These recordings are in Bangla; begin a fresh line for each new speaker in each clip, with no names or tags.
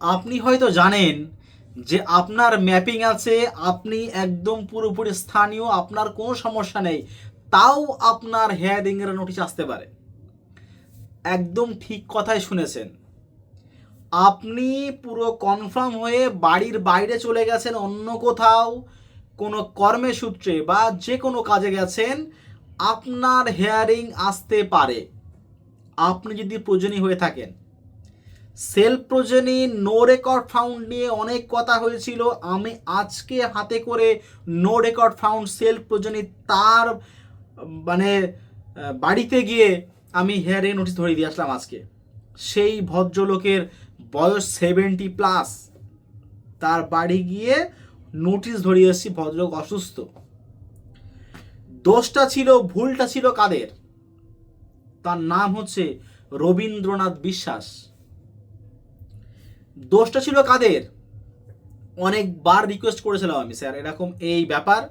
আপনি হয়তো জানেন যে আপনার ম্যাপিং আছে, আপনি একদম পুরোপুরি স্থানীয়, আপনার কোনো সমস্যা নেই, তাও আপনার হেয়ারিংয়ের নোটিশ আসতে পারে। একদম ঠিক কথাই শুনেছেন। আপনি পুরো কনফার্ম হয়ে বাড়ির বাইরে চলে গেছেন, অন্য কোথাও কোনো কর্মের সূত্রে বা যে কোনো কাজে গেছেন, আপনার হেয়ারিং আসতে পারে আপনি যদি প্রয়োজনীয় হয়ে থাকেন। সেলফ প্রয়োজনী নো রেকর্ড ফাউন্ড নিয়ে অনেক কথা হয়েছিল। আমি আজকে হাতে করে নো রেকর্ড ফাউন্ড সেলফ প্রয়োজনী তার মানে বাড়িতে গিয়ে আমি হেয়ারিং নোটিশ ধরিয়ে দিয়ে আসলাম আজকে। সেই ভদ্রলোকের বয়স 70+, তার বাড়ি গিয়ে নোটিশ ধরিয়ে এসেছি, ভদ্রলোক অসুস্থ। দোষটা ছিল, ভুলটা ছিল কাদের? তার নাম হচ্ছে রবীন্দ্রনাথ বিশ্বাস। দোষটা ছিল কাদের? অনেকবার রিকোয়েস্ট করেছিলাম আমি, স্যার এরকম এই ব্যাপার,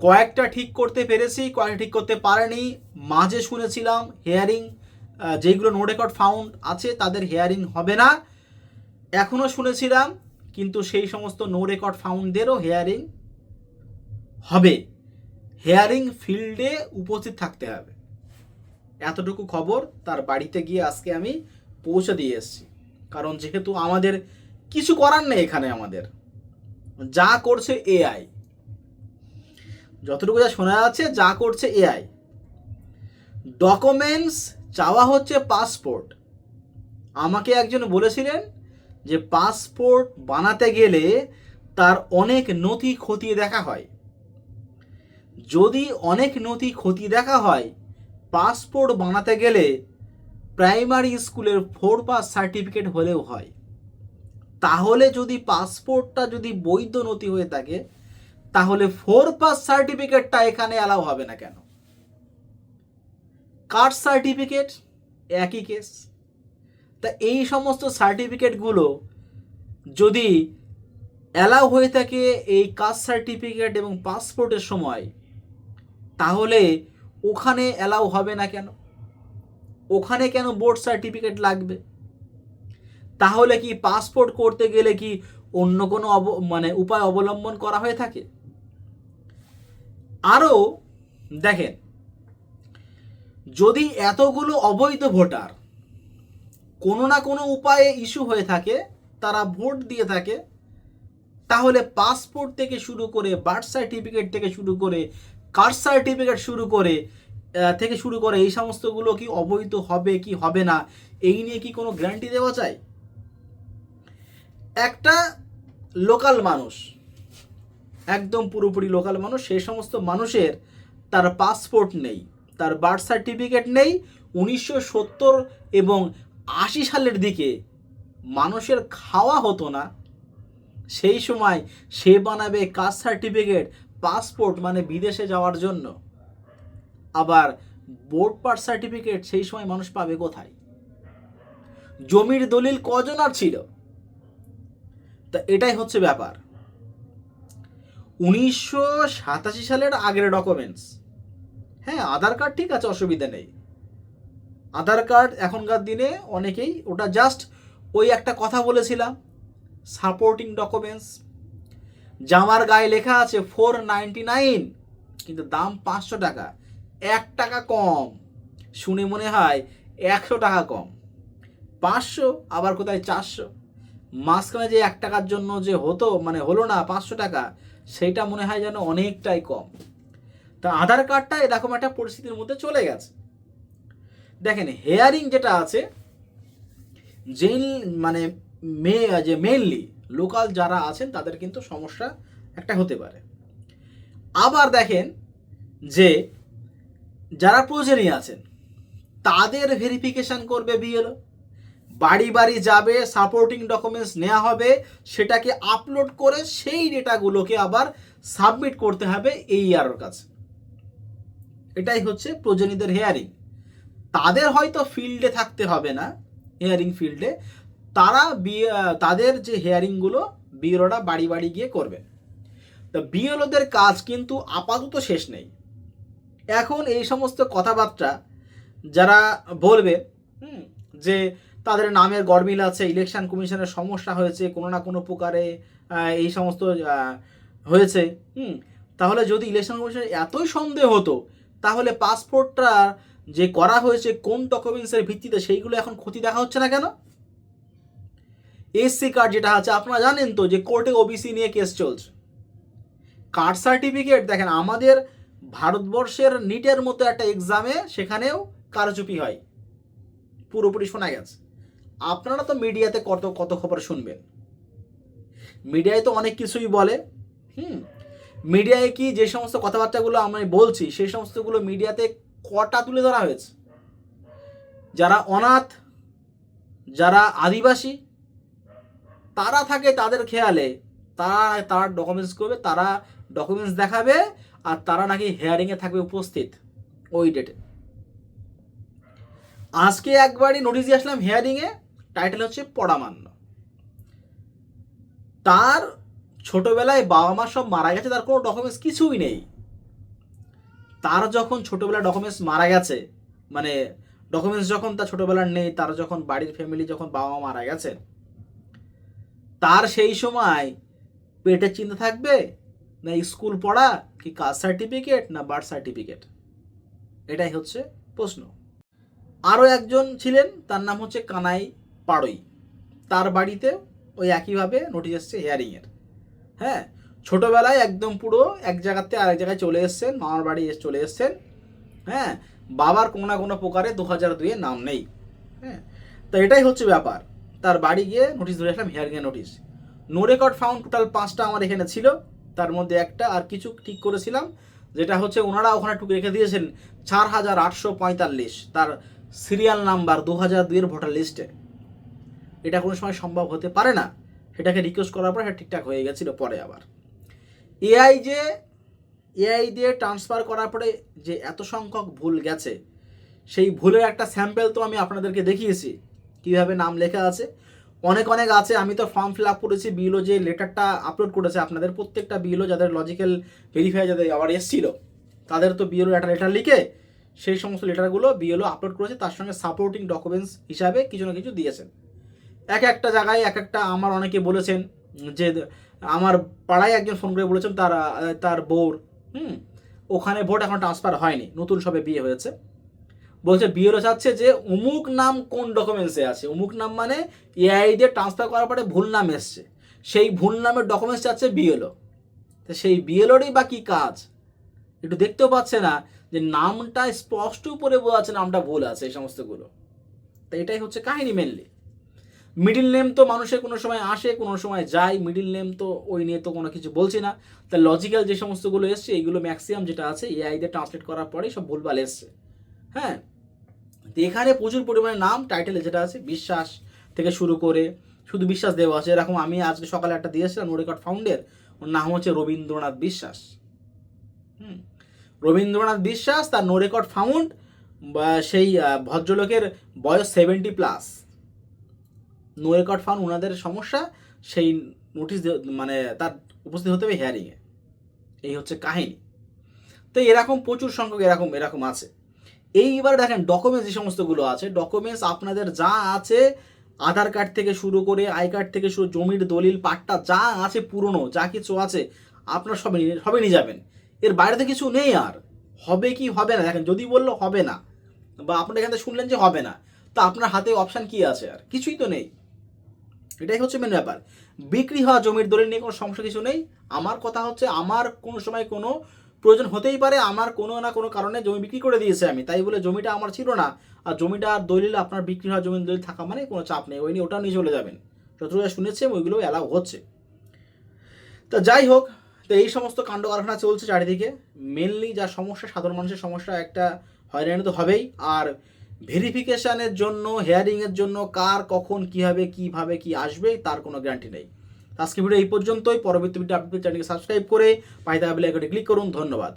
কয়েকটা ঠিক করতে পেরেছি, কয়েকটা ঠিক করতে পারেনি। মাঝে শুনেছিলাম হেয়ারিং যেগুলো নো রেকর্ড ফাউন্ড আছে তাদের হেয়ারিং হবে না, এখনও শুনেছিলাম, কিন্তু সেই সমস্ত নো রেকর্ড ফাউন্ডদেরও হেয়ারিং হবে। হেয়ারিং ফিল্ডে উপস্থিত থাকতে হবে, এতটুকু খবর তার বাড়িতে গিয়ে আজকে আমি পৌঁছে দিয়ে এসেছি। কারণ যেহেতু আমাদের কিছু করার নেই এখানে, আমাদের যা করছে এআই, যতটুকু যা শোনা যাচ্ছে যা করছে এআই। ডকুমেন্টস চাওয়া হচ্ছে পাসপোর্ট। আমাকে একজন বলেছিলেন যে পাসপোর্ট বানাতে গেলে তার অনেক নথি খতিয়ে দেখা হয়। যদি অনেক নথি খতিয়ে দেখা হয়, পাসপোর্ট বানাতে গেলে প্রাইমারি স্কুলের 4 পাস সার্টিফিকেট হলেও হয়। তাহলে যদি পাসপোর্টটা যদি বৈধ নথি হয়ে থাকে, তাহলে 4 পাস সার্টিফিকেটটা এখানে অ্যালাউ হবে না কেন? কাস্ট সার্টিফিকেট একই কেস। তা এই সমস্ত সার্টিফিকেটগুলো যদি অ্যালাউ হয়ে থাকে এই কাস্ট সার্টিফিকেট এবং পাসপোর্টের সময়, তাহলে ওখানে অ্যালাউ হবে না কেন? ওখানে কেন বোর্ড সার্টিফিকেট লাগবে? তাহলে কি পাসপোর্ট করতে গেলে কি অন্য কোনো উপায় অবলম্বন করা হয়ে থাকে? আরও দেখেন, যদি এতগুলো অবৈধ ভোটার কোনো না কোনো উপায়ে ইস্যু হয়ে থাকে, তারা ভোট দিয়ে থাকে, তাহলে পাসপোর্ট থেকে শুরু করে বার্থ সার্টিফিকেট থেকে শুরু করে কাস্ট সার্টিফিকেট শুরু করে এই সমস্তগুলো কি অবৈধ হবে কি হবে না, এই নিয়ে কি কোনো গ্যারান্টি দেওয়া যায়? একটা লোকাল মানুষ, একদম পুরোপুরি লোকাল মানুষ, সেই সমস্ত মানুষের তার পাসপোর্ট নেই, তার বার্থ সার্টিফিকেট নেই। 1970 এবং 80 সালের দিকে মানুষের খাওয়া হতো না, সেই সময় সে বানাবে কাস্ট সার্টিফিকেট, পাসপোর্ট মানে বিদেশে যাওয়ার জন্য। আবার বোর্ড পাস সার্টিফিকেট সেই সময় মানুষ পাবে কোথায়? জমির দলিল কজন আর ছিল? তা এটাই হচ্ছে ব্যাপার। 1987 সালের আগের ডকুমেন্টস, হ্যাঁ আধার কার্ড ঠিক আছে, অসুবিধা নেই। আধার কার্ড এখনকার দিনে অনেকেই ওটা জাস্ট ওই একটা কথা বলেছিলাম, সাপোর্টিং ডকুমেন্টস। জামার গায়ে লেখা আছে 499, কিন্তু দাম 500 টাকা, 1 টাকা কম। শুনে মনে হয় 100 টাকা কম, 500 আবার কোথায় 400, মাঝখানে যে 1 টাকার জন্য যে হলো না 500 টাকা, সেইটা মনে হয় যেন অনেকটাই কম। তা আধার কার্ডটা এরকম একটা পরিস্থিতির মধ্যে চলে গেছে। দেখেন হেয়ারিং যেটা আছে, যেই যে মেইনলি লোকাল যারা আছেন তাদের কিন্তু সমস্যা একটা হতে পারে। আবার দেখেন যে যারা প্রয়োজনীয় আছেন তাদের ভেরিফিকেশন করবে বিএলও, বাড়ি বাড়ি যাবে, সাপোর্টিং ডকুমেন্টস নেওয়া হবে, সেটাকে আপলোড করে সেই ডেটাগুলোকে আবার সাবমিট করতে হবে এইআরওর কাছে। এটাই হচ্ছে প্রয়োজনীয়দের হেয়ারিং। তাদের হয়তো ফিল্ডে থাকতে হবে না, হেয়ারিং ফিল্ডে, তারা তাদের যে হেয়ারিংগুলো বিএলওরা বাড়ি বাড়ি গিয়ে করবে। তো বিএলওদের কাজ কিন্তু আপাতত শেষ নেই। এখন এই সমস্ত কথাবার্তা যারা বলবে যে তাদের নামের গরমিল আছে, ইলেকশন কমিশনের সমস্যা হয়েছে কোনো না কোনো প্রকারে, এই সমস্ত হয়েছে। তাহলে যদি ইলেকশন কমিশনের এতই সন্দেহ হতো, তাহলে পাসপোর্টটা যে করা হয়েছে কোন ডকুমেন্টসের ভিত্তিতে, সেইগুলো এখন ক্ষতি দেখা হচ্ছে না কেন? এসসি কার্ড যেটা আছে, আপনারা জানেন তো যে কোর্টে ওবিসি নিয়ে কেস চলছে। কাস্ট সার্টিফিকেট দেখেন, আমাদের ভারতবর্ষের নিটের মতো একটা এক্সামে সেখানেও কারচুপি হয়, পুরোপুরি শোনা গেছে। আপনারা তো মিডিয়াতে কত কত খবর শুনবেন, মিডিয়ায় তো অনেক কিছুই বলে। মিডিয়ায় কি যে সমস্ত কথাবার্তাগুলো আমি বলছি সেই সমস্তগুলো মিডিয়াতে কটা তুলে ধরা হয়েছে? যারা অনাথ, যারা আদিবাসী, তারা থাকে তাদের খেয়ালে, তারা ডকুমেন্টস করবে, তারা ডকুমেন্টস দেখাবে, আর তারা নাকি হিয়ারিংয়ে থাকবে উপস্থিত ওই ডেটে। আজকে একবারই নোটিশ দিয়ে আসলাম হিয়ারিংয়ে, টাইটেল হচ্ছে পরামান্য। তার ছোটবেলায় বাবা মা সব মারা গেছে, তার কোনো ডকুমেন্টস কিছুই নেই। তার যখন ছোটবেলায় ডকুমেন্টস মারা গেছে, মানে ডকুমেন্টস যখন তার ছোটবেলার নেই, তার যখন বাড়ির ফ্যামিলি যখন বাবা মা মারা গেছে, তার সেই সময় পেটের চিন্তা থাকবে না স্কুল পড়া, কি কাস্ট সার্টিফিকেট, না বার্থ সার্টিফিকেট? এটাই হচ্ছে প্রশ্ন। আরও একজন ছিলেন, তার নাম হচ্ছে কানাই পাড়ই। তার বাড়িতে ওই একইভাবে নোটিশ এসছে হিয়ারিংয়ের। হ্যাঁ, ছোটোবেলায় একদম পুরো এক জায়গাতে আরেক জায়গায় চলে এসছেন, মামার বাড়ি চলে এসছেন। হ্যাঁ, বাবার কোনো না কোনো প্রকারে 2002-এ নাম নেই। হ্যাঁ, তো এটাই হচ্ছে ব্যাপার। তার বাড়ি গিয়ে নোটিশ ধরে আসলাম, হিয়ারিংয়ের notice. No record found total 5টা আমার এখানে ছিল, তার মধ্যে একটা আর কিছু ঠিক করেছিলাম, যেটা হচ্ছে ওনারা ওখানে টুকে রেখে দিয়েছেন 4845, তার সিরিয়াল নাম্বার 2002-এর ভোটার লিস্টে। এটা কোনো সময় সম্ভব হতে পারে না, সেটাকে রিকোয়েস্ট করার পর এটা ঠিকঠাক হয়ে গেছিলো। পরে আবার এআই দিয়ে ট্রান্সফার করার পরে যে এত সংখ্যক ভুল গেছে, সেই ভুলের একটা স্যাম্পেল তো আমি আপনাদেরকে দেখিয়েছি কীভাবে নাম লেখা আছে। অনেক আছে, আমি তো ফর্ম ফিল আপ করেছি। বিএলও যে লেটারটা আপলোড করেছে আপনাদের, প্রত্যেকটা বিএলও যাদের লজিক্যাল ভেরিফাই যাদের আবার এসেছিল, তাদের তো বিএলও একটা লেটার লিখে সেই সমস্ত লেটারগুলো বিএলও আপলোড করেছে, তার সঙ্গে সাপোর্টিং ডকুমেন্টস হিসাবে কিছু না কিছু দিয়েছেন। একটা জায়গায় একটা, আমার অনেকে বলেছেন যে আমার পাড়ায় একজন ফোন করে বলেছেন তার বউর ওখানে ভোট এখন ট্রান্সফার হয়নি, নতুন সবে বিয়ে হয়েছে। বলছে বিএলও চাচ্ছে যে অমুক নাম কোন ডকুমেন্টসে আছে, অমুক নাম মানে এআই দিয়ে ট্রান্সফার করার পরে ভুল নাম এসছে, সেই ভুল নামের ডকুমেন্টস চাচ্ছে বিএলও। তো সেই বিএলওরই বা কী কাজ? একটু দেখতেও পাচ্ছে না যে নামটা স্পষ্ট করে বোঝা আছে নামটা ভুল আছে, এই সমস্তগুলো। তো এটাই হচ্ছে কাহিনী মেনলি। মিডিল নেম তো মানুষের কোনো সময় আসে, কোনো সময় যায়, মিডিল নেম তো ওই নিয়ে তো কোনো কিছু বলছি না। তা লজিক্যাল যে সমস্তগুলো এসছে, এইগুলো ম্যাক্সিমাম যেটা আছে এআই দিয়ে ট্রান্সলেট করার পরেই সব ভুলভাল এসছে। হ্যাঁ, এখানে প্রচুর পরিমাণে নাম টাইটেলে যেটা আছে বিশ্বাস থেকে শুরু করে, শুধু বিশ্বাস দেওয়া আছে। এরকম আমি আজকে সকালে একটা দিয়েছিলাম নো রেকর্ড ফাউন্ডের, ওর নাম হচ্ছে রবীন্দ্রনাথ বিশ্বাস। রবীন্দ্রনাথ বিশ্বাস, তার নো রেকর্ড ফাউন্ড, বা সেই ভদ্রলোকের বয়স 70+। নো রেকর্ড ফাউন্ড ওনাদের সমস্যা, সেই নোটিশ মানে তার উপস্থিত হতে হবে হিয়ারিংয়ে। এই হচ্ছে কাহিনী। তো এরকম প্রচুর সংখ্যক এরকম আছে। এইবার দেখেন ডকুমেন্টস যে সমস্তগুলো আছে, ডকুমেন্টস আপনাদের যা আছে, আধার কার্ড থেকে শুরু করে আই কার্ড থেকে শুরু, জমির দলিল পাট্টা যা আছে পুরনো যা কিছু আছে, আপনার সবই নিয়ে যাবেন। এর বাইরে কিছু নেই। আর হবে কি হবে না, দেখেন যদি বললো হবে না, বা আপনারা এখান থেকে শুনলেন যে হবে না, তো আপনার হাতে অপশান কি আছে? আর কিছুই তো নেই। এটাই হচ্ছে মেন ব্যাপার। বিক্রি হওয়া জমির দলিল নিয়ে কোনো সমস্যা কিছু নেই। আমার কথা হচ্ছে, আমার কোনো সময় কোনো প্রয়োজন হতেই পারে, আমার কোনো না কোনো কারণে জমি বিক্রি করে দিয়েছে আমি, তাই বলে জমিটা আমার ছিল না, আর জমিটা দলিল আপনার বিক্রি হওয়া জমির দলিল থাকা মানে কোনো চাপ নেই, ওই নিয়ে ওটাও নিয়ে চলে যাবেন। যতটা শুনেছে ওইগুলো অ্যালাউ হচ্ছে। তো যাই হোক, তো এই সমস্ত কাণ্ড কারখানা চলছে চারিদিকে। মেনলি যা সমস্যা, সাধারণ মানুষের সমস্যা একটা হয়রানি তো হবেই। আর ভেরিফিকেশানের জন্য, হেয়ারিংয়ের জন্য কার কখন কীভাবে কি আসবে তার কোনো গ্যারান্টি নেই। আজকে ভিডিও এই পর্যন্তই। পরবর্তী ভিডিও আপডেট চ্যানেলকে সাবস্ক্রাইব করে পাশে থাকা বেল আইকনে ক্লিক করুন। ধন্যবাদ।